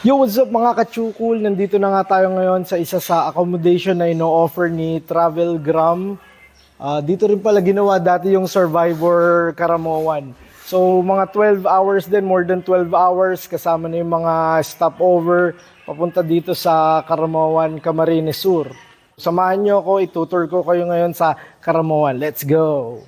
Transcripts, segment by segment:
Yo, what's up mga kachukul? Nandito na nga tayo ngayon sa isa sa accommodation na ino-offer ni Travelgram. Dito rin pala ginawa dati yung Survivor Karamoan. So mga 12 hours din, more than 12 hours, kasama na yung mga stopover papunta dito sa Karamoan, Camarines Sur. Samahan nyo ako, itutur ko kayo ngayon sa Karamoan. Let's go!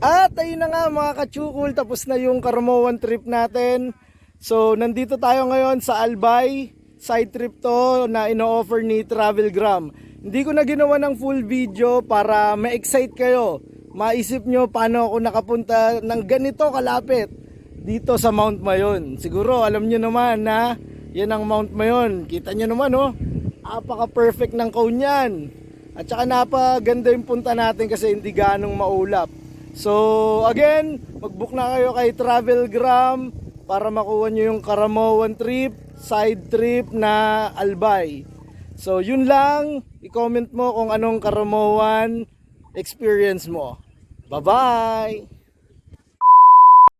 At ayun na nga mga kachukul, tapos na yung Karamoan trip natin. So nandito tayo ngayon sa Albay. Side trip to na ino-offer ni Travelgram. Hindi ko na ginawa ng full video para ma-excite kayo. Maisip nyo paano ako nakapunta ng ganito kalapit dito sa Mount Mayon. Siguro alam nyo naman na yan ang Mount Mayon. Kita nyo naman oh, apaka-perfect ng cone yan. At saka napaganda yung punta natin kasi hindi ganong maulap. So again, mag-book na kayo kay Travelgram para makuha nyo yung Karamoan trip, side trip na Albay. So yun lang, i-comment mo kung anong Karamoan experience mo. Bye-bye!